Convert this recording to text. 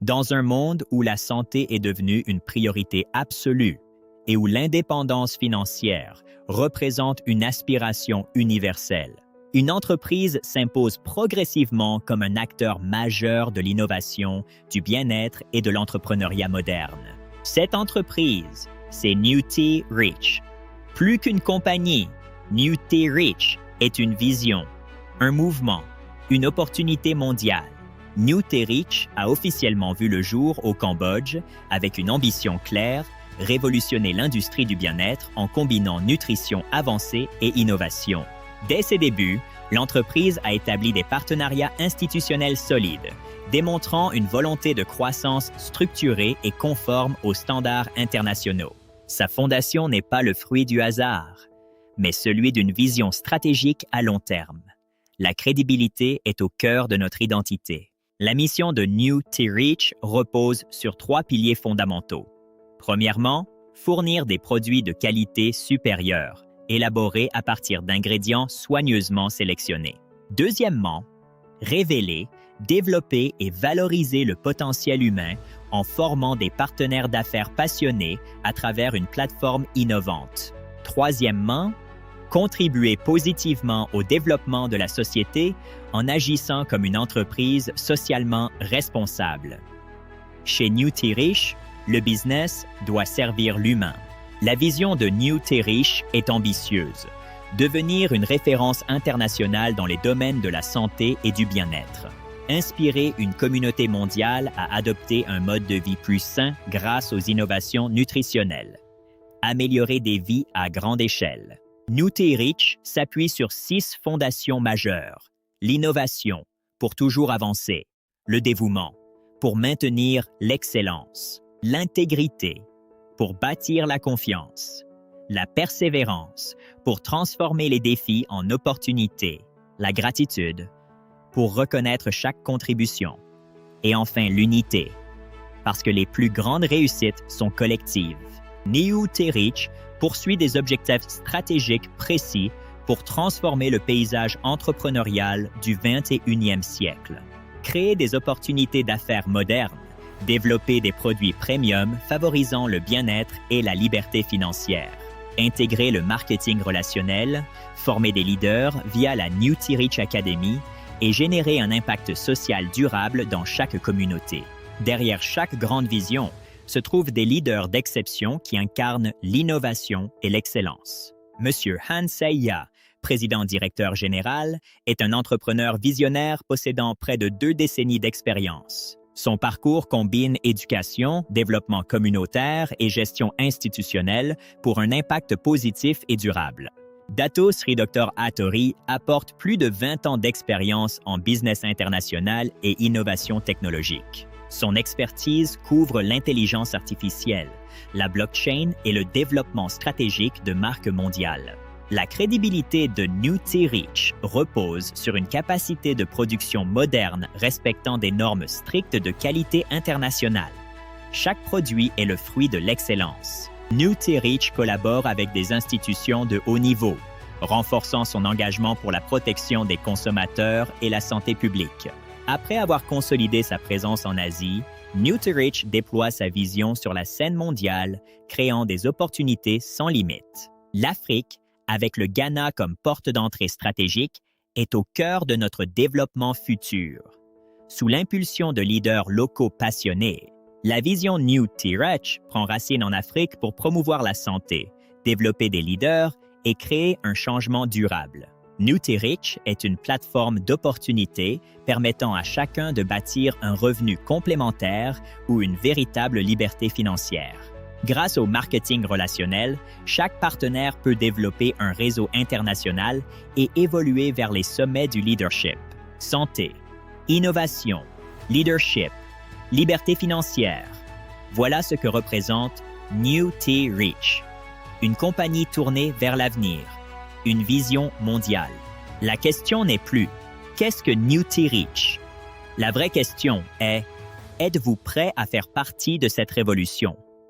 Dans un monde où la santé est devenue une priorité absolue et où l'indépendance financière représente une aspiration universelle, une entreprise s'impose progressivement comme un acteur majeur de l'innovation, du bien-être et de l'entrepreneuriat moderne. Cette entreprise, c'est Newty Rich. Plus qu'une compagnie, Newty Rich est une vision, un mouvement, une opportunité mondiale. Newty Rich a officiellement vu le jour au Cambodge avec une ambition claire, révolutionner l'industrie du bien-être en combinant nutrition avancée et innovation. Dès ses débuts, l'entreprise a établi des partenariats institutionnels solides, démontrant une volonté de croissance structurée et conforme aux standards internationaux. Sa fondation n'est pas le fruit du hasard, mais celui d'une vision stratégique à long terme. La crédibilité est au cœur de notre identité. La mission de Newty Rich repose sur 3 piliers fondamentaux. Premièrement, fournir des produits de qualité supérieure, élaborés à partir d'ingrédients soigneusement sélectionnés. Deuxièmement, révéler, développer et valoriser le potentiel humain en formant des partenaires d'affaires passionnés à travers une plateforme innovante. Troisièmement, contribuer positivement au développement de la société en agissant comme une entreprise socialement responsable. Chez Newty Rich, le business doit servir l'humain. La vision de Newty Rich est ambitieuse, devenir une référence internationale dans les domaines de la santé et du bien-être. Inspirer une communauté mondiale à adopter un mode de vie plus sain grâce aux innovations nutritionnelles. Améliorer des vies à grande échelle. Newty Rich s'appuie sur 6 fondations majeures. L'innovation, pour toujours avancer. Le dévouement, pour maintenir l'excellence. L'intégrité, pour bâtir la confiance. La persévérance, pour transformer les défis en opportunités. La gratitude, pour reconnaître chaque contribution. Et enfin, l'unité, parce que les plus grandes réussites sont collectives. Newty Rich poursuit des objectifs stratégiques précis pour transformer le paysage entrepreneurial du 21e siècle. Créer des opportunités d'affaires modernes, développer des produits premium favorisant le bien-être et la liberté financière, intégrer le marketing relationnel, former des leaders via la Newty Rich Academy et générer un impact social durable dans chaque communauté. Derrière chaque grande vision se trouvent des leaders d'exception qui incarnent l'innovation et l'excellence. Monsieur Han Sei-ya, président-directeur général, est un entrepreneur visionnaire possédant près de 2 décennies d'expérience. Son parcours combine éducation, développement communautaire et gestion institutionnelle pour un impact positif et durable. Dato Sri Dr Hattori apporte plus de 20 ans d'expérience en business international et innovation technologique. Son expertise couvre l'intelligence artificielle, la blockchain et le développement stratégique de marques mondiales. La crédibilité de Newty Rich repose sur une capacité de production moderne respectant des normes strictes de qualité internationale. Chaque produit est le fruit de l'excellence. Newty Rich collabore avec des institutions de haut niveau, renforçant son engagement pour la protection des consommateurs et la santé publique. Après avoir consolidé sa présence en Asie, Newty Rich déploie sa vision sur la scène mondiale, créant des opportunités sans limite. L'Afrique, avec le Ghana comme porte d'entrée stratégique, est au cœur de notre développement futur. Sous l'impulsion de leaders locaux passionnés, la vision Newty Rich prend racine en Afrique pour promouvoir la santé, développer des leaders et créer un changement durable. Newty Rich est une plateforme d'opportunités permettant à chacun de bâtir un revenu complémentaire ou une véritable liberté financière. Grâce au marketing relationnel, chaque partenaire peut développer un réseau international et évoluer vers les sommets du leadership. Santé, innovation, leadership, liberté financière. Voilà ce que représente Newty Rich. Une compagnie tournée vers l'avenir. Une vision mondiale. La question n'est plus « Qu'est-ce que Newty Rich ?» La vraie question est « Êtes-vous prêt à faire partie de cette révolution ?»